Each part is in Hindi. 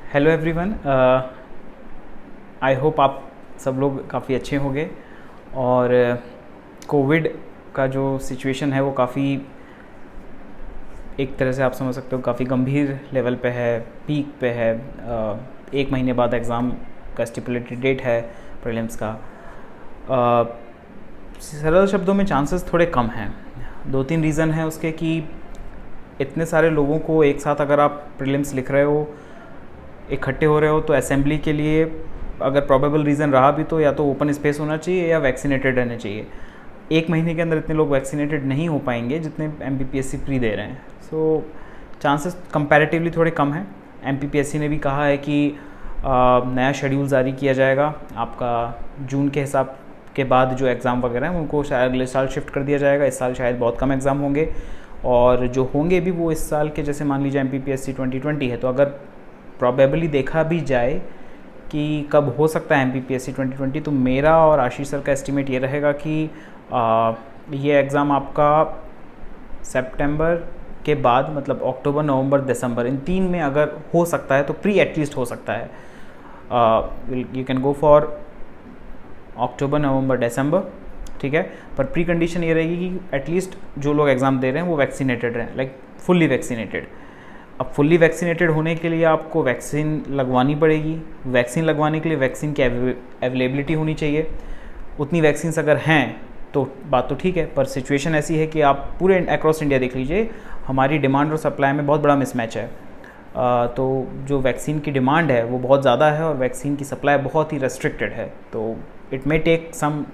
Hello everyone. आई होप आप सब लोग काफ़ी अच्छे होंगे। और कोविड का जो सिचुएशन है वो काफ़ी, एक तरह से आप समझ सकते हो, काफ़ी गंभीर लेवल पे है, पीक पे है। एक महीने बाद एग्ज़ाम का स्टिपुलेटेड डेट है प्रीलिम्स का। सरल शब्दों में चांसेस थोड़े कम हैं। दो तीन रीज़न है उसके कि इतने सारे लोगों को एक साथ अगर आप प्रीलिम्स लिख रहे हो, इकट्ठे हो रहे हो, तो असेंबली के लिए अगर प्रोबेबल रीज़न रहा भी तो या तो ओपन स्पेस होना चाहिए या वैक्सीनेटेड रहने चाहिए। एक महीने के अंदर इतने लोग वैक्सीनेटेड नहीं हो पाएंगे जितने MPPSC प्री दे रहे हैं। सो चांसेस कंपैरेटिवली थोड़े कम हैं। MPPSC ने भी कहा है कि नया शेड्यूल जारी किया जाएगा आपका जून के हिसाब के बाद। जो एग्ज़ाम वगैरह हैं उनको शायद अगले साल शिफ्ट कर दिया जाएगा। इस साल शायद बहुत कम एग्ज़ाम होंगे, और जो होंगे भी वो इस साल के, जैसे मान लीजिए MPPSC 2020 है, तो अगर प्रॉबेबली देखा भी जाए कि कब हो सकता है MPPSC 2020, तो मेरा और आशीष सर का एस्टिमेट ये रहेगा कि ये एग्ज़ाम आपका सितंबर के बाद, मतलब अक्टूबर, नवंबर, दिसंबर, इन तीन में अगर हो सकता है तो प्री एटलीस्ट हो सकता है। You can go for October, November, December, ठीक है। पर प्री कंडीशन ये रहेगी कि एटलीस्ट जो लोग एग्ज़ाम दे रहे हैं वो वैक्सीनेटेड रहें, लाइक फुल्ली वैक्सीनेटेड। अब फुल्ली वैक्सीनेटेड होने के लिए आपको वैक्सीन लगवानी पड़ेगी। वैक्सीन लगवाने के लिए वैक्सीन की अवेलेबिलिटी होनी चाहिए। उतनी वैक्सीन्स अगर हैं तो बात तो ठीक है, पर सिचुएशन ऐसी है कि आप पूरे अक्रॉस इंडिया देख लीजिए, हमारी डिमांड और सप्लाई में बहुत बड़ा मिसमैच है। तो जो वैक्सीन की डिमांड है वो बहुत ज़्यादा है और वैक्सीन की सप्लाई बहुत ही रेस्ट्रिक्टेड है। तो इट मे टेक सम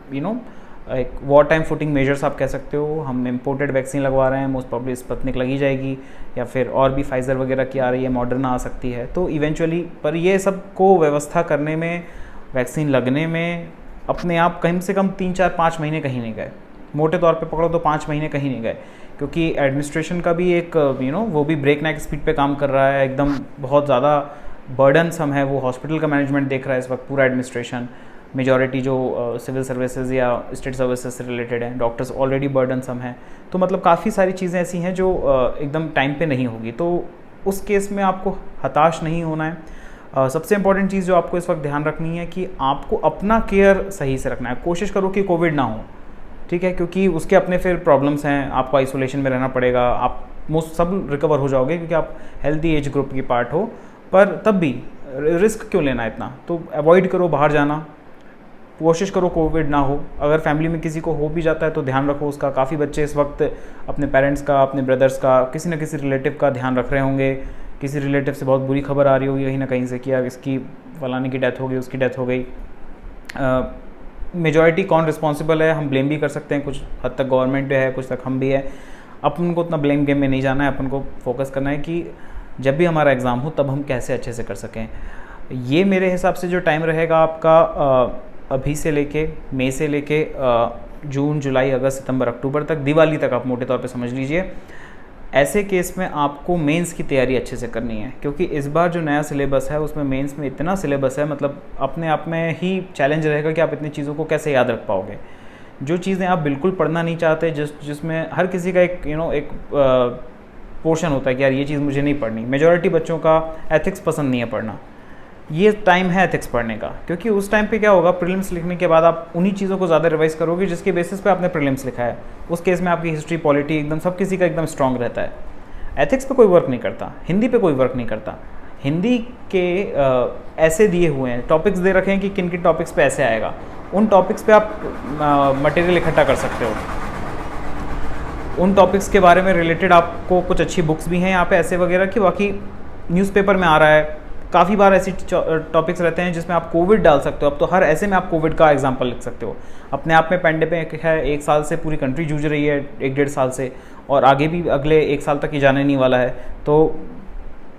एक वॉर टाइम फुटिंग मेजर्स आप कह सकते हो। हम इम्पोर्टेड वैक्सीन लगवा रहे हैं, मोस्ट प्रॉब्ली स्पुतनिक लगी जाएगी, या फिर और भी फाइज़र वगैरह की आ रही है, मॉडर्ना आ सकती है। तो इवेंचुअली, पर ये सब को व्यवस्था करने में, वैक्सीन लगने में अपने आप कम से कम 3-4-5 महीने कहीं नहीं गए। मोटे तौर पे पकड़ो तो 5 महीने कहीं नहीं गए, क्योंकि एडमिनिस्ट्रेशन का भी एक वो भी ब्रेक नेक स्पीड पे काम कर रहा है। एकदम बहुत ज़्यादा बर्डनसम है वो। हॉस्पिटल का मैनेजमेंट देख रहा है इस वक्त पूरा एडमिनिस्ट्रेशन। मेजॉरिटी जो सिविल सर्विसेज या स्टेट सर्विसेज से रिलेटेड हैं, डॉक्टर्स ऑलरेडी बर्डनसम हैं। तो मतलब काफ़ी सारी चीज़ें ऐसी हैं जो एकदम टाइम पे नहीं होगी। तो उस केस में आपको हताश नहीं होना है। सबसे इंपॉर्टेंट चीज़ जो आपको इस वक्त ध्यान रखनी है कि आपको अपना केयर सही से रखना है। कोशिश करो कि कोविड ना हो, ठीक है, क्योंकि उसके अपने फिर प्रॉब्लम्स हैं। आपको आइसोलेशन में रहना पड़ेगा। आप मोस्ट सब रिकवर हो जाओगे क्योंकि आप हेल्दी एज ग्रुप की पार्ट हो, पर तब भी रिस्क क्यों लेना इतना। तो अवॉइड करो बाहर जाना, कोशिश करो कोविड ना हो। अगर फैमिली में किसी को हो भी जाता है तो ध्यान रखो उसका। काफ़ी बच्चे इस वक्त अपने पेरेंट्स का, अपने ब्रदर्स का, किसी न किसी रिलेटिव का ध्यान रख रहे होंगे। किसी रिलेटिव से बहुत बुरी खबर आ रही होगी कहीं ना कहीं से कि यार इसकी फलाने की डेथ हो गई, उसकी डेथ हो गई। मेजॉरिटी कौन रिस्पॉन्सिबल है, हम ब्लेम भी कर सकते हैं, कुछ हद तक गवर्नमेंट है, कुछ तक हम भी है। अपन को उतना ब्लेम गेम में नहीं जाना है। अपन को फोकस करना है कि जब भी हमारा एग्ज़ाम हो तब हम कैसे अच्छे से कर सकें। ये मेरे हिसाब से जो टाइम रहेगा आपका अभी से लेके, मई से लेके जून, जुलाई, अगस्त, सितंबर, अक्टूबर तक, दिवाली तक आप मोटे तौर पे समझ लीजिए। ऐसे केस में आपको मेंस की तैयारी अच्छे से करनी है, क्योंकि इस बार जो नया सिलेबस है उसमें मेंस में इतना सिलेबस है, मतलब अपने आप में ही चैलेंज रहेगा कि आप इतनी चीज़ों को कैसे याद रख पाओगे। जो चीज़ें आप बिल्कुल पढ़ना नहीं चाहते, जिसमें हर किसी का एक एक पोर्शन होता है कि यार ये चीज़ मुझे नहीं पढ़नी। मेजॉरिटी बच्चों का एथिक्स पसंद नहीं है पढ़ना। ये टाइम है एथिक्स पढ़ने का, क्योंकि उस टाइम पे क्या होगा, प्रीलिम्स लिखने के बाद आप उन्हीं चीज़ों को ज़्यादा रिवाइज करोगे जिसके बेसिस पे आपने प्रीलिम्स लिखा है। उस केस में आपकी हिस्ट्री, पॉलिटी, एकदम सब किसी का एकदम स्ट्रांग रहता है। एथिक्स पे कोई वर्क नहीं करता, हिंदी पे कोई वर्क नहीं करता। हिंदी के ऐसे दिए हुए हैं, टॉपिक्स दे रखे हैं कि किन किन टॉपिक्स पे ऐसे आएगा। उन टॉपिक्स पे आप मटेरियल इकट्ठा कर सकते हो। उन टॉपिक्स के बारे में रिलेटेड आपको कुछ अच्छी बुक्स भी हैं यहाँ पे ऐसे वगैरह की। बाकी न्यूज़पेपर में आ रहा है, काफ़ी बार ऐसी टॉपिक्स रहते हैं जिसमें आप कोविड डाल सकते हो। अब तो हर ऐसे में आप कोविड का एग्जांपल लिख सकते हो। अपने आप में पेंडेमिक है, 1 साल से पूरी कंट्री जूझ रही है, 1-1.5 साल से, और आगे भी अगले 1 साल तक ही जाने नहीं वाला है। तो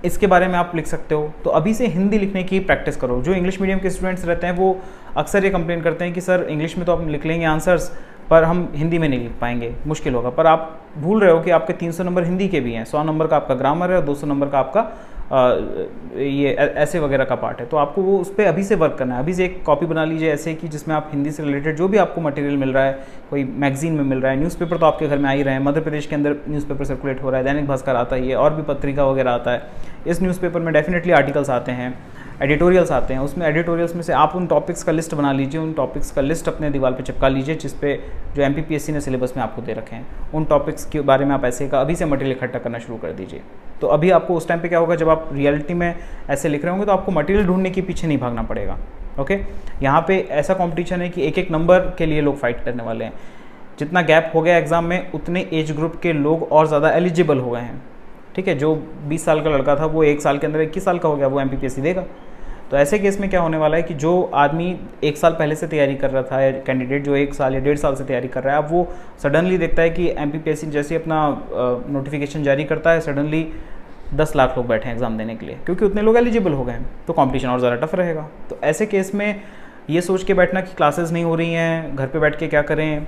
इसके बारे में आप लिख सकते हो। तो अभी से हिंदी लिखने की प्रैक्टिस करो। जो इंग्लिश मीडियम के स्टूडेंट्स रहते हैं वो अक्सर ये कंप्लेन करते हैं कि सर इंग्लिश में तो आप लिख लेंगे आंसर्स, पर हम हिंदी में नहीं लिख पाएंगे, मुश्किल होगा। पर आप भूल रहे हो कि आपके 300 नंबर हिंदी के भी हैं। 100 नंबर का आपका ग्रामर है और 200 नंबर का आपका ये ऐसे वगैरह का पार्ट है, तो आपको वो उस पर अभी से वर्क करना है। अभी से एक कॉपी बना लीजिए ऐसे कि जिसमें आप हिंदी से रिलेटेड जो भी आपको मटेरियल मिल रहा है, कोई मैगजीन में मिल रहा है, न्यूज़पेपर तो आपके घर में आ ही रहे हैं, मध्य प्रदेश के अंदर न्यूज़पेपर सर्कुलेट हो रहा है, दैनिक भास्कर आता ही है, और भी पत्रिका वगैरह आता है। इस न्यूज़पेपर में डेफिनेटली आर्टिकल्स आते हैं, एडिटोरियल्स आते हैं, उसमें एडिटोरियल्स में से आप उन टॉपिक्स का लिस्ट बना लीजिए, उन टॉपिक्स का लिस्ट अपने दीवार पे चिपका लीजिए जिस पे जो एमपीपीएससी ने सिलेबस में आपको दे रखे हैं, उन टॉपिक्स के बारे में आप ऐसे का अभी से मटेरियल इकट्ठा करना शुरू कर दीजिए। तो अभी आपको उस टाइम पे क्या होगा, जब आप रियलिटी में ऐसे लिख रहे होंगे तो आपको मटेरियल ढूंढने के पीछे नहीं भागना पड़ेगा। ओके, यहाँ पे ऐसा कॉम्पिटिशन है कि एक एक नंबर के लिए लोग फाइट करने वाले हैं। जितना गैप हो गया एग्ज़ाम में, उतने एज ग्रुप के लोग और ज़्यादा एलिजिबल हो गए हैं। ठीक है, जो 20 साल का लड़का था वो 1 साल के अंदर 21 साल का हो गया, वो एमपीपीएससी देगा। तो ऐसे केस में क्या होने वाला है कि जो आदमी 1 साल पहले से तैयारी कर रहा था, या कैंडिडेट जो 1 साल या 1.5 साल से तैयारी कर रहा है, अब वो सडनली देखता है कि एमपीपीएससी जैसे अपना नोटिफिकेशन जारी करता है, सडनली 10 लाख लोग बैठे हैं एग्ज़ाम देने के लिए, क्योंकि उतने लोग एलिजिबल हो गए हैं, तो कॉम्पिटिशन और ज़्यादा टफ रहेगा। तो ऐसे केस में ये सोच के बैठना कि क्लासेस नहीं हो रही हैं, घर पे बैठ के क्या करें,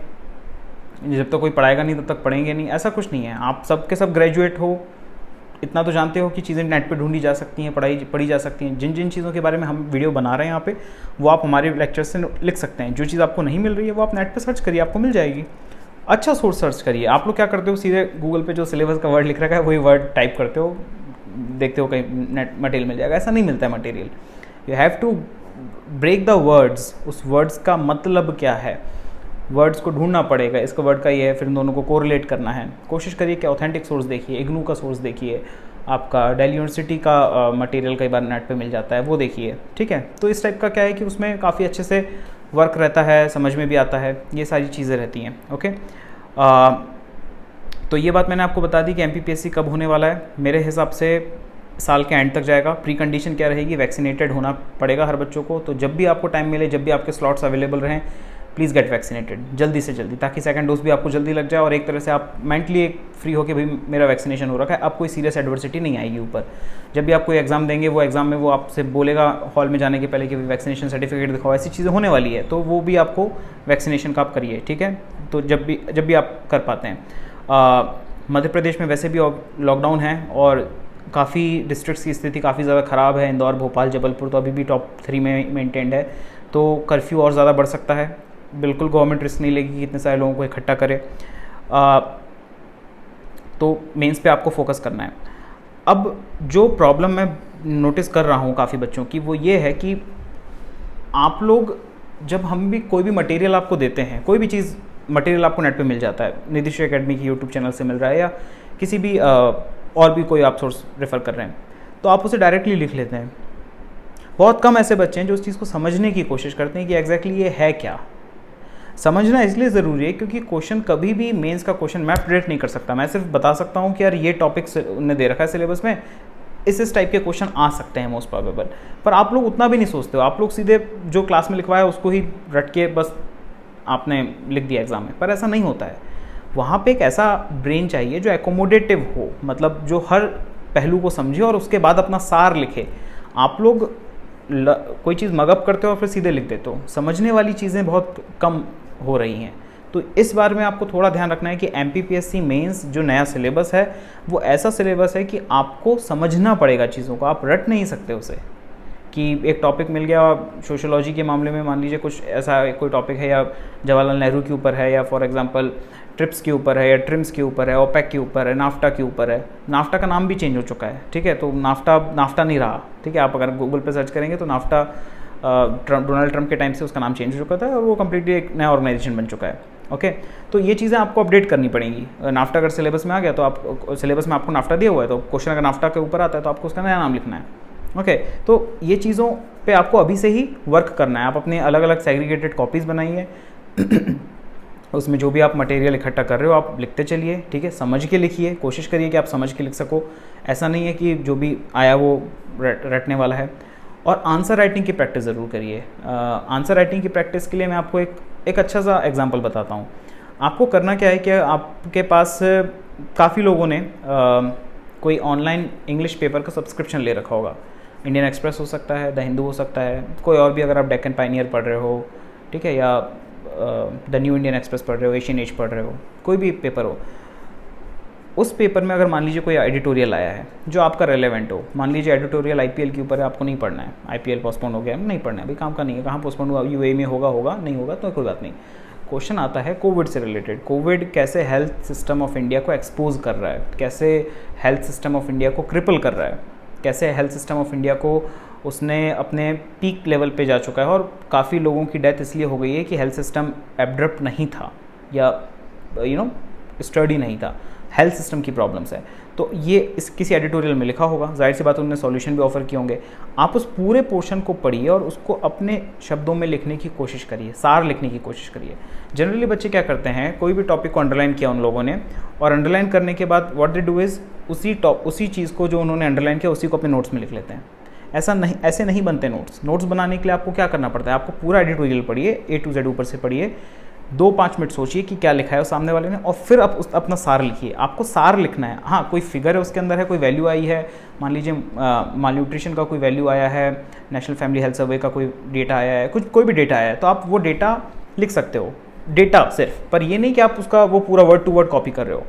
जब तक कोई पढ़ाएगा नहीं तब तक पढ़ेंगे नहीं, ऐसा कुछ नहीं है। आप सब के सब ग्रेजुएट हो, इतना तो जानते हो कि चीज़ें नेट पे ढूंढी जा सकती हैं, पढ़ी जा सकती हैं। जिन जिन चीज़ों के बारे में हम वीडियो बना रहे हैं यहाँ पे, वो आप हमारे लेक्चर से लिख सकते हैं। जो चीज़ आपको नहीं मिल रही है वो आप नेट पे सर्च करिए, आपको मिल जाएगी। अच्छा सोर्स सर्च करिए। आप लोग क्या करते हो, सीधे गूगल पे जो सिलेबस का वर्ड लिख रखा है वही वर्ड टाइप करते हो, देखते हो कहीं नेट मटेरियल मिल जाएगा। ऐसा नहीं मिलता है material. You have to break the words, उस वर्ड्स का मतलब क्या है, वर्ड्स को ढूंढना पड़ेगा। इसका वर्ड का ये है, फिर इन दोनों को कोरिलेट करना है। कोशिश करिए कि ऑथेंटिक सोर्स देखिए, इग्नू का सोर्स देखिए, आपका दिल्ली यूनिवर्सिटी का मटेरियल कई बार नेट पे मिल जाता है, वो देखिए। ठीक है, तो इस टाइप का क्या है कि उसमें काफ़ी अच्छे से वर्क रहता है, समझ में भी आता है, ये सारी चीज़ें रहती हैं। ओके, तो ये बात मैंने आपको बता दी कि एमपीपीएससी कब होने वाला है। मेरे हिसाब से साल के एंड तक जाएगा। प्री कंडीशन क्या रहेगी, वैक्सीनेटेड होना पड़ेगा हर बच्चों को। तो जब भी आपको टाइम मिले, जब भी आपके स्लॉट्स अवेलेबल रहें, प्लीज़ गेट वैक्सीनेटेड जल्दी से जल्दी, ताकि सेकंड डोज भी आपको जल्दी लग जाए और एक तरह से आप मेंटली एक फ्री हो के भाई मेरा वैक्सीनेशन हो रखा है, अब कोई सीरियस एडवर्सिटी नहीं आएगी ऊपर। जब भी आप कोई एग्जाम देंगे, वो एग्जाम में वो आपसे बोलेगा हॉल में जाने के पहले कि वैक्सीनेशन सर्टिफिकेट दिखाओ, ऐसी चीज़ें होने वाली है, तो वो भी आपको वैक्सीनेशन का आप करिए। ठीक है, तो जब भी आप कर पाते हैं। मध्य प्रदेश में वैसे भी लॉकडाउन है और काफ़ी डिस्ट्रिक्ट्स की स्थिति काफ़ी ज़्यादा ख़राब है। इंदौर, भोपाल, जबलपुर तो अभी भी टॉप 3 में मेंटेन्ड है, तो कर्फ्यू और ज़्यादा बढ़ सकता है। बिल्कुल गवर्नमेंट रिस्क नहीं लेगी कि इतने सारे लोगों को इकट्ठा करे। तो मेंस पे आपको फोकस करना है। अब जो प्रॉब्लम मैं नोटिस कर रहा हूँ काफ़ी बच्चों की, वो ये है कि आप लोग जब हम भी कोई भी मटेरियल आपको देते हैं, कोई भी चीज़ मटेरियल आपको नेट पे मिल जाता है, निधिश एकेडमी की यूट्यूब चैनल से मिल रहा है या किसी भी और भी कोई आप सोर्स रेफ़र कर रहे हैं, तो आप उसे डायरेक्टली लिख लेते हैं। बहुत कम ऐसे बच्चे हैं जो उस चीज़ को समझने की कोशिश करते हैं कि एग्जैक्टली ये है क्या। समझना इसलिए ज़रूरी है क्योंकि क्वेश्चन कभी भी मेंस का क्वेश्चन मैं प्रेडिक्ट नहीं कर सकता। मैं सिर्फ बता सकता हूँ कि यार ये टॉपिक उन्होंने दे रखा है सिलेबस में, इस टाइप के क्वेश्चन आ सकते हैं मोस्ट प्रोबेबल। पर आप लोग उतना भी नहीं सोचते हो, आप लोग सीधे जो क्लास में लिखवाया उसको ही रट के बस आपने लिख दिया एग्ज़ाम में, पर ऐसा नहीं होता है। वहाँ पे एक ऐसा ब्रेन चाहिए जो एकोमोडेटिव हो, मतलब जो हर पहलू को समझे और उसके बाद अपना सार लिखे। आप लोग कोई चीज़ मगअप करते हो और फिर सीधे लिख देते हो, समझने वाली चीज़ें बहुत कम हो रही हैं। तो इस बारे में आपको थोड़ा ध्यान रखना है कि एमपीपीएससी मेंस जो नया सिलेबस है वो ऐसा सिलेबस है कि आपको समझना पड़ेगा चीज़ों को, आप रट नहीं सकते उसे। कि एक टॉपिक मिल गया सोशोलॉजी के मामले में, मान लीजिए कुछ ऐसा कोई टॉपिक है या जवाहरलाल नेहरू के ऊपर है या फॉर एग्जांपल ट्रिप्स के ऊपर है या ट्रिम्स के ऊपर है, ओपेक के ऊपर है, नाफ्टा के ऊपर है। नाफ्टा का नाम भी चेंज हो चुका है, ठीक है, तो नाफ्टा नहीं रहा। ठीक है, आप अगर गूगल पे सर्च करेंगे तो नाफ्टा डोनाल्ड ट्रंप के टाइम से उसका नाम चेंज हो चुका था और वो कम्प्लीटली एक नया ऑर्गेनाइजेशन बन चुका है। ओके, तो ये चीज़ें आपको अपडेट करनी पड़ेंगी। नाफ्टा अगर सिलेबस में आ गया तो आप सिलेबस में आपको नाफ्टा दिया हुआ है, तो क्वेश्चन अगर नाफ्टा के ऊपर आता है तो आपको उसका नया नाम लिखना है। ओके, तो ये चीज़ों पे आपको अभी से ही वर्क करना है। आप अपने अलग अलग सेग्रीगेटेड कॉपीज़ बनाइए उसमें जो भी आप मटेरियल इकट्ठा कर रहे हो आप लिखते चलिए। ठीक है, समझ के लिखिए, कोशिश करिए कि आप समझ के लिख सको। ऐसा नहीं है कि जो भी आया वो रटने वाला है। और आंसर राइटिंग की प्रैक्टिस ज़रूर करिए। आंसर राइटिंग की प्रैक्टिस के लिए मैं आपको एक अच्छा सा एग्जांपल बताता हूँ। आपको करना क्या है कि आपके पास काफ़ी लोगों ने कोई ऑनलाइन इंग्लिश पेपर का सब्सक्रिप्शन ले रखा होगा। इंडियन एक्सप्रेस हो सकता है, द हिंदू हो सकता है, कोई और भी, अगर आप डेक्कन पायनियर पढ़ रहे हो, ठीक है, या द न्यू इंडियन एक्सप्रेस पढ़ रहे हो, एशियन एज पढ़ रहे हो, कोई भी पेपर हो, उस पेपर में अगर मान लीजिए कोई एडिटोरियल आया है जो आपका रेलेवेंट हो, मान लीजिए एडिटोरियल आईपीएल के ऊपर है, आपको नहीं पढ़ना है, आईपीएल पोस्टपोन हो गया है, नहीं पढ़ना है, भाई काम का नहीं है, कहाँ पोस्टपोन हुआ, यूएई में होगा नहीं होगा तो कोई बात नहीं। क्वेश्चन आता है कोविड से रिलेटेड, कोविड कैसे हेल्थ सिस्टम ऑफ इंडिया को एक्सपोज कर रहा है, कैसे हेल्थ सिस्टम ऑफ इंडिया को क्रिपल कर रहा है, कैसे हेल्थ सिस्टम ऑफ इंडिया को उसने अपने पीक लेवल पे जा चुका है और काफ़ी लोगों की डेथ इसलिए हो गई है कि हेल्थ सिस्टम एब्रप्ट नहीं था या स्टडी नहीं था, हेल्थ सिस्टम की प्रॉब्लम्स है। तो ये इस किसी एडिटोरियल में लिखा होगा, जाहिर सी बात उन्होंने सॉल्यूशन भी ऑफर किए होंगे। आप उस पूरे पोर्शन को पढ़िए और उसको अपने शब्दों में लिखने की कोशिश करिए, सार लिखने की कोशिश करिए। जनरली बच्चे क्या करते हैं, कोई भी टॉपिक को अंडरलाइन किया उन लोगों ने और अंडरलाइन करने के बाद व्हाट दे डू इज़ उसी चीज़ को जो उन्होंने अंडरलाइन किया उसी को अपने नोट्स में लिख लेते हैं। ऐसे नहीं बनते नोट्स बनाने के लिए आपको क्या करना पड़ता है, आपको पूरा एडिटोरियल पढ़िए, A to Z ऊपर से पढ़िए, 2-5 मिनट सोचिए कि क्या लिखा है उस सामने वाले ने और फिर आप अपना सार लिखिए। आपको सार लिखना है। हाँ, कोई फिगर है उसके अंदर है, कोई वैल्यू आई है, मान लीजिए माल न्यूट्रिशन का कोई वैल्यू आया है, नेशनल फैमिली हेल्थ सर्वे का कोई डेटा आया है, कोई भी डेटा आया है, तो आप वो डेटा लिख सकते हो, डेटा सिर्फ, पर ये नहीं कि आप उसका वो पूरा वर्ड टू वर्ड कॉपी कर रहे हो।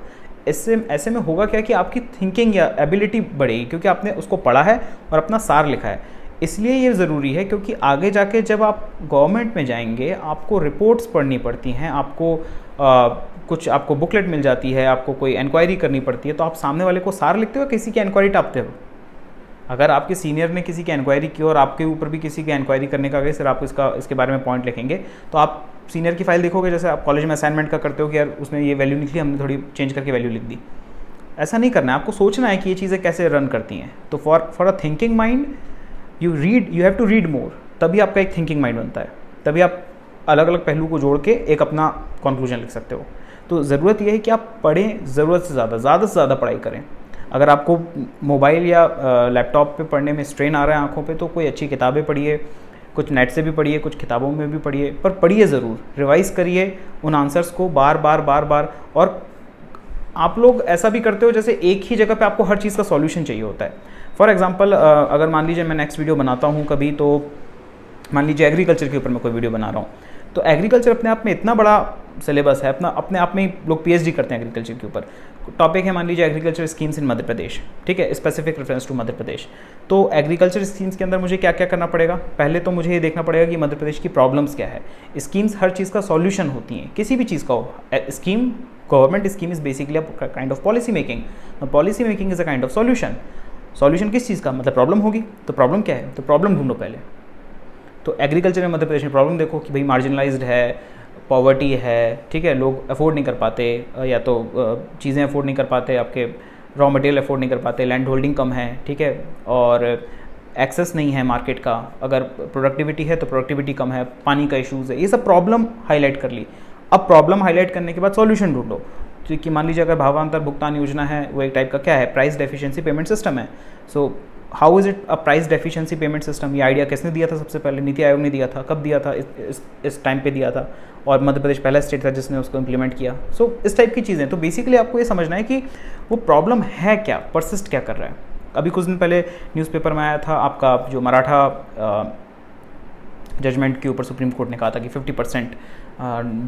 ऐसे में होगा क्या कि आपकी थिंकिंग या एबिलिटी बढ़ेगी क्योंकि आपने उसको पढ़ा है और अपना सार लिखा है। इसलिए ये ज़रूरी है क्योंकि आगे जाके जब आप गवर्नमेंट में जाएंगे आपको रिपोर्ट्स पढ़नी पड़ती हैं, आपको कुछ आपको बुकलेट मिल जाती है, आपको कोई इंक्वायरी करनी पड़ती है, तो आप सामने वाले को सार लिखते हो, किसी की इंक्वायरी टापते हो। अगर आपके सीनियर ने किसी की इंक्वायरी की और आपके ऊपर भी किसी की इंक्वायरी करने का अगर सिर्फ आप इसके बारे में पॉइंट लिखेंगे तो आप सीनियर की फाइल देखोगे, जैसे आप कॉलेज में असाइनमेंट का करते हो कि यार उसमें ये वैल्यू निकली, हमने थोड़ी चेंज करके वैल्यू लिख दी। ऐसा नहीं करना है, आपको सोचना है कि ये चीज़ें कैसे रन करती हैं। तो for a thinking mind you have to read more, तभी आपका एक थिंकिंग माइंड बनता है, तभी आप अलग अलग पहलू को जोड़ के एक अपना कंक्लूजन लिख सकते हो। तो ज़रूरत यह है कि आप पढ़ें, ज़रूरत से ज़्यादा पढ़ाई करें। अगर आपको मोबाइल या लैपटॉप पे पढ़ने में स्ट्रेन आ रहा है आँखों पे, तो कोई अच्छी किताबें पढ़िए, कुछ नेट से भी पढ़िए, कुछ किताबों में भी पढ़िए, पर पढ़िए ज़रूर, रिवाइज़ करिए उन आंसर्स को बार बार। और आप लोग ऐसा भी करते हो जैसे एक ही जगह पे आपको हर चीज़ का सॉल्यूशन चाहिए होता है। फॉर एग्जांपल अगर मान लीजिए मैं नेक्स्ट वीडियो बनाता हूँ कभी, तो मान लीजिए एग्रीकल्चर के ऊपर मैं कोई वीडियो बना रहा हूँ, तो एग्रीकल्चर अपने आप में इतना बड़ा सिलेबस है, अपने आप में ही लोग PhD करते हैं एग्रीकल्चर के ऊपर। टॉपिक है मान लीजिए agriculture schemes in Madhya Pradesh, ठीक है, specific reference to Madhya Pradesh. तो एग्रीकल्चर स्कीम्स के अंदर मुझे क्या क्या करना पड़ेगा, पहले तो मुझे ये देखना पड़ेगा कि मध्य प्रदेश की प्रॉब्लम्स क्या है। स्कीम्स हर चीज़ का सॉल्यूशन होती हैं, किसी भी चीज़ का हो। Scheme, government scheme is basically a kind of policy making. Policy making is a kind of solution. Solution किस चीज़ का, मतलब प्रॉब्लम होगी, तो प्रॉब्लम क्या है, तो प्रॉब्लम ढूंढो पहले। तो एग्रीकल्चर में मध्य प्रदेश में प्रॉब्लम देखो कि भाई मार्जिनलाइज्ड है, पॉवर्टी है, ठीक है, लोग अफोर्ड नहीं कर पाते, या तो चीज़ें अफोर्ड नहीं कर पाते, आपके रॉ मटेरियल अफोर्ड नहीं कर पाते, लैंड होल्डिंग कम है, ठीक है, और एक्सेस नहीं है मार्केट का, अगर प्रोडक्टिविटी है तो प्रोडक्टिविटी कम है, पानी का इशूज़ है, ये सब प्रॉब्लम हाईलाइट कर ली। अब प्रॉब्लम हाईलाइट करने के बाद सॉल्यूशन ढूंढो। तो कि मान लीजिए अगर भावांतर भुगतान योजना है, वो एक टाइप का क्या है, प्राइस डेफिशिएंसी पेमेंट सिस्टम है। So how is it a price deficiency payment system, ये आइडिया किसने दिया था सबसे पहले, नीति आयोग ने दिया था। कब दिया था, इस टाइम पे दिया था, और मध्य प्रदेश पहला स्टेट था जिसने उसको इम्प्लीमेंट किया। सो इस टाइप की चीज़ें। तो बेसिकली आपको ये समझना है कि वो प्रॉब्लम है क्या, परसिस्ट क्या कर रहा है। अभी कुछ दिन पहले न्यूज़पेपर में आया था, आपका जो मराठा जजमेंट के ऊपर सुप्रीम कोर्ट ने कहा था कि 50%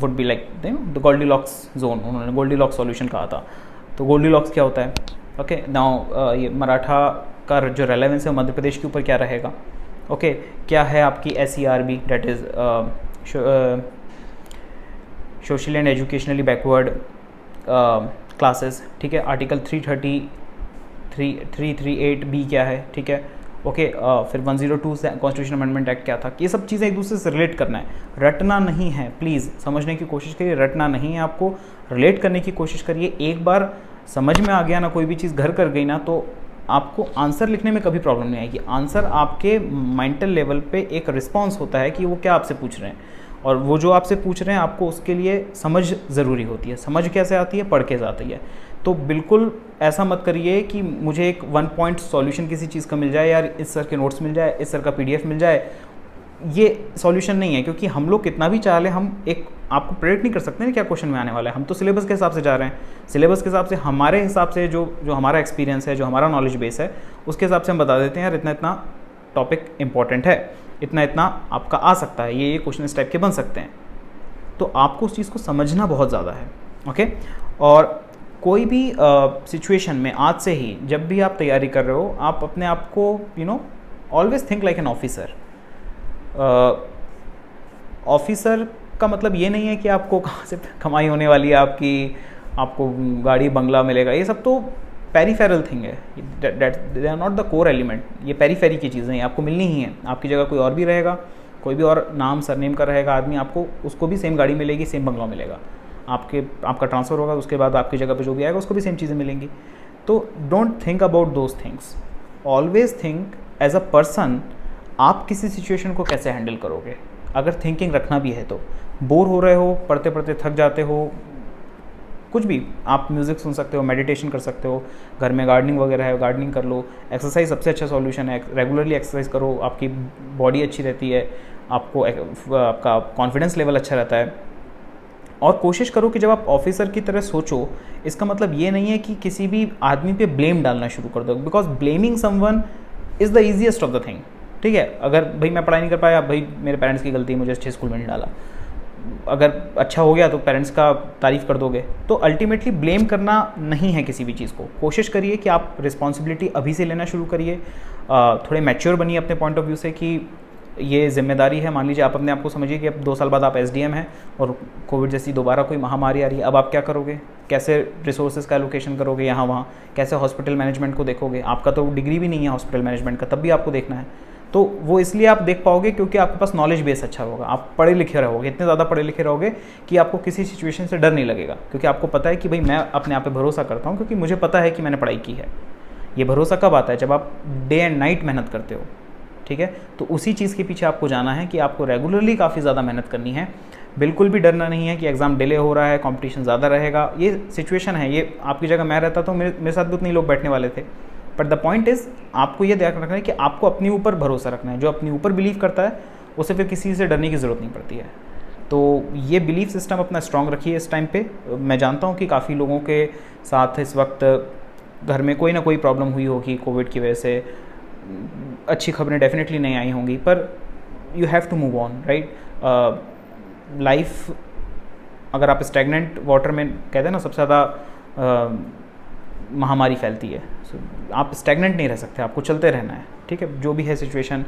would be like the Goldilocks zone, उन्होंने गोल्डीलॉक्स सॉल्यूशन कहा था। तो गोल्डीलॉक्स क्या होता है, ओके नाउ ये मराठा का जो रेलेवेंस है मध्य प्रदेश के ऊपर क्या रहेगा, ओके क्या है आपकी SERB, that is social and educationally backward classes, ठीक है, आर्टिकल 338B क्या है, ठीक है, ओके फिर 102 से कॉन्स्टिट्यूशन अमेंडमेंट एक्ट क्या था। ये सब चीज़ें एक दूसरे से रिलेट करना है, रटना नहीं है। प्लीज़ समझने की कोशिश करिए, रटना नहीं है, आपको रिलेट करने की कोशिश करिए। एक बार समझ में आ गया ना, कोई भी चीज़ घर कर गई ना, तो आपको आंसर लिखने में कभी प्रॉब्लम नहीं आएगी। आंसर आपके मेंटल लेवल पे एक रिस्पॉन्स होता है कि वो क्या आपसे पूछ रहे हैं, और वो जो आपसे पूछ रहे हैं आपको उसके लिए समझ ज़रूरी होती है। समझ कैसे आती है, पढ़ के आती है। तो बिल्कुल ऐसा मत करिए कि मुझे एक 1 पॉइंट सॉल्यूशन किसी चीज़ का मिल जाए, यार इस सर के नोट्स मिल जाए, इस सर का PDF मिल जाए, ये सॉल्यूशन नहीं है। क्योंकि हम लोग कितना भी चाह लें, हम एक आपको प्रेडिक्ट नहीं कर सकते हैं क्या क्वेश्चन में आने वाला है। हम तो सिलेबस के हिसाब से जा रहे हैं, सिलेबस के हिसाब से, हमारे हिसाब से जो हमारा एक्सपीरियंस है, जो हमारा नॉलेज बेस है, उसके हिसाब से हम बता देते हैं यार इतना इतना टॉपिक इंपॉर्टेंट है, इतना इतना आपका आ सकता है, ये क्वेश्चन इस टाइप के बन सकते हैं। तो आपको उस चीज़ को समझना बहुत ज़्यादा है, ओके। और कोई भी सिचुएशन में आज से ही जब भी आप तैयारी कर रहे हो, आप अपने आप को always think like an officer. Officer का मतलब ये नहीं है कि आपको कहाँ से कमाई होने वाली है, आपको गाड़ी बंगला मिलेगा, ये सब तो पेरीफेरल थिंग है, they are not the core element. ये पेरीफेरी की चीज़ें हैं, आपको मिलनी ही है। आपकी जगह कोई और भी रहेगा, कोई भी और नाम सरनेम का रहेगा आदमी, आपको उसको भी सेम गाड़ी मिलेगी, सेम बंगला मिलेगा। आपका ट्रांसफ़र होगा, उसके बाद आपकी जगह पे जो भी आएगा उसको भी सेम चीज़ें मिलेंगी। तो don't think about those things, always think as a person आप किसी सिचुएशन को कैसे हैंडल करोगे। अगर थिंकिंग रखना भी है तो बोर हो रहे हो, पढ़ते पढ़ते थक जाते हो, कुछ भी, आप म्यूज़िक सुन सकते हो, मेडिटेशन कर सकते हो, घर में गार्डनिंग वगैरह है गार्डनिंग कर लो, एक्सरसाइज सबसे अच्छा सॉल्यूशन है, रेगुलरली एक्सरसाइज करो, आपकी बॉडी अच्छी रहती है, आपका कॉन्फिडेंस लेवल अच्छा रहता है। और कोशिश करो कि जब आप ऑफिसर की तरह सोचो, इसका मतलब ये नहीं है कि किसी भी आदमी पे ब्लेम डालना शुरू कर दो, because blaming someone is the easiest of the thing. ठीक है, अगर भाई मैं पढ़ाई नहीं कर पाया, भाई मेरे पेरेंट्स की गलती, मुझे अच्छे स्कूल में नहीं डाला, अगर अच्छा हो गया तो पेरेंट्स का तारीफ़ कर दोगे। तो अल्टीमेटली ब्लेम करना नहीं है किसी भी चीज़ को। कोशिश करिए कि आप रिस्पॉन्सिबिलिटी अभी से लेना शुरू करिए, थोड़े मैच्योर बनिए अपने पॉइंट ऑफ व्यू से कि ये जिम्मेदारी है। मान लीजिए आप अपने आप को समझिए कि अब 2 साल बाद आप SDM हैं और कोविड जैसी दोबारा कोई महामारी आ रही है, अब आप क्या करोगे, कैसे रिसोर्सेज का एलोकेशन करोगे यहाँ वहाँ, कैसे हॉस्पिटल मैनेजमेंट को देखोगे। आपका तो डिग्री भी नहीं है हॉस्पिटल मैनेजमेंट का, तब भी आपको देखना है। तो वो इसलिए आप देख पाओगे क्योंकि आपके पास नॉलेज बेस अच्छा होगा, आप पढ़े लिखे रहोगे, इतने ज़्यादा पढ़े लिखे रहोगे कि आपको किसी सिचुएशन से डर नहीं लगेगा, क्योंकि आपको पता है कि भाई मैं अपने आप पे भरोसा करता हूँ, क्योंकि मुझे पता है कि मैंने पढ़ाई की है। ये भरोसा कब आता है, जब आप डे एंड नाइट मेहनत करते हो। ठीक है, तो उसी चीज़ के पीछे आपको जाना है कि आपको रेगुलरली काफ़ी ज़्यादा मेहनत करनी है। बिल्कुल भी डरना नहीं है कि एग्ज़ाम डिले हो रहा है, कंपटीशन ज़्यादा रहेगा। ये सिचुएशन है, ये आपकी जगह मैं रहता तो मेरे साथ भी उतने लोग बैठने वाले थे। बट द पॉइंट इज़, आपको ये ध्यान रखना है कि आपको अपने ऊपर भरोसा रखना है। जो अपने ऊपर बिलीव करता है उसे फिर किसी से डरने की ज़रूरत नहीं पड़ती है। तो ये बिलीफ सिस्टम अपना स्ट्रॉन्ग रखिए इस टाइम पे। मैं जानता हूँ कि काफ़ी लोगों के साथ इस वक्त घर में कोई ना कोई प्रॉब्लम हुई होगी कोविड की वजह से, अच्छी खबरें डेफिनेटली नहीं आई होंगी, पर you have to move on, right. Life, अगर आप स्टैग्नेंट वाटर में कहते हैं ना सबसे ज़्यादा महामारी फैलती है, आप स्टैग्नेंट नहीं रह सकते, आपको चलते रहना है। ठीक है, जो भी है सिचुएशन,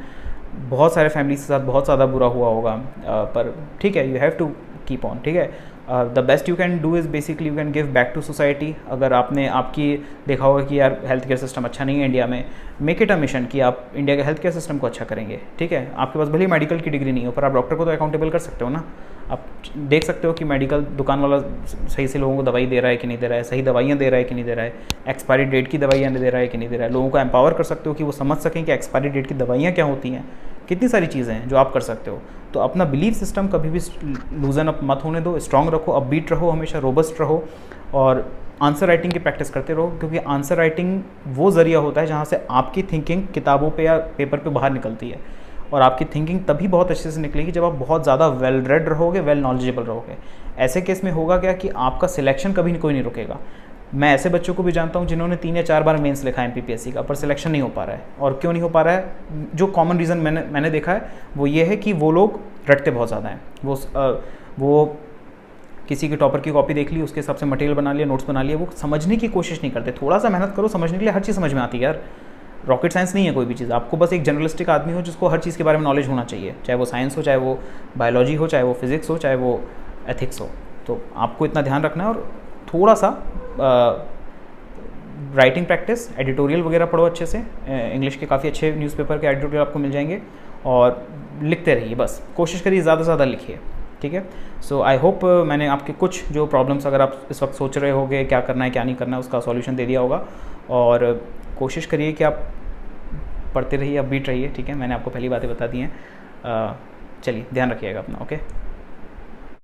बहुत सारे फैमिली के साथ बहुत ज़्यादा बुरा हुआ होगा, पर ठीक है, you have to keep on. ठीक है, the best you can do is basically you can give back to society. अगर आपने आपकी देखा होगा कि यार हेल्थ केयर सिस्टम अच्छा नहीं है इंडिया में, मेक इट अ मिशन कि आप इंडिया के हेल्थ केयर सिस्टम को अच्छा करेंगे। ठीक है, आपके पास भले मेडिकल की डिग्री नहीं हो, पर आप डॉक्टर को तो अकाउंटेबल कर सकते हो ना। आप देख सकते हो कि मेडिकल दुकान वाला सही से लोगों को दवाई दे रहा है कि नहीं दे रहा है, सही दवाइयाँ दे रहा है कि नहीं दे रहा है, एक्सपायरी डेट की दवाइयाँ दे रहा है कि नहीं दे रहा है। लोगों को एम्पावर कर सकते हो कि वो समझ सकें कि एक्सपायरी डेट की दवाइयाँ क्या होती हैं। कितनी सारी चीज़ें हैं जो आप कर सकते हो। तो अपना बिलीफ सिस्टम कभी भी लूजन अप मत होने दो, स्ट्रॉन्ग रखो, अपबीट रहो, हमेशा रोबस्ट रहो, और आंसर राइटिंग की प्रैक्टिस करते रहो, क्योंकि आंसर राइटिंग वो ज़रिया होता है जहाँ से आपकी थिंकिंग किताबों पे या पेपर पे बाहर निकलती है। और आपकी थिंकिंग तभी बहुत अच्छे से निकलेगी जब आप बहुत ज़्यादा वेल रेड रहोगे, वेल नॉलेजेबल रहोगे। ऐसे केस में होगा क्या कि आपका सिलेक्शन कभी कोई नहीं रुकेगा। मैं ऐसे बच्चों को भी जानता हूँ जिन्होंने 3 या 4 बार मेंस लिखा है MPPSC का, पर सिलेक्शन नहीं हो पा रहा है। और क्यों नहीं हो पा रहा है, जो कॉमन रीज़न मैंने देखा है वो ये है कि वो लोग रटते बहुत ज़्यादा हैं। वो किसी के टॉपर की कॉपी देख ली, उसके हिसाब से मटेरियल बना लिया, नोट्स बना लिया, वो समझने की कोशिश नहीं करते। थोड़ा सा मेहनत करो, समझने के लिए हर चीज़ समझ में आती है यार। रॉकेट साइंस नहीं है कोई भी चीज़, आपको बस एक जर्नलिस्टिक आदमी हो जिसको हर चीज़ के बारे में नॉलेज होना चाहिए, चाहे वो साइंस हो, चाहे वो बायोलॉजी हो, चाहे वो फिज़िक्स हो, चाहे वो एथिक्स हो। तो आपको इतना ध्यान रखना है। और थोड़ा सा राइटिंग प्रैक्टिस, एडिटोरियल वगैरह पढ़ो अच्छे से। इंग्लिश के काफ़ी अच्छे न्यूज़पेपर के एडिटोरियल आपको मिल जाएंगे, और लिखते रहिए, बस कोशिश करिए ज़्यादा से ज़्यादा लिखिए। ठीक है, सो आई होप मैंने आपके कुछ जो प्रॉब्लम्स अगर आप इस वक्त सोच रहे होगे क्या करना है क्या नहीं करना है, उसका सॉल्यूशन दे दिया होगा। और कोशिश करिए कि आप पढ़ते रहिए, अपबीट रहिए। ठीक है, मैंने आपको पहली बातें बता दी हैं। चलिए, ध्यान रखिएगा अपना। ओके।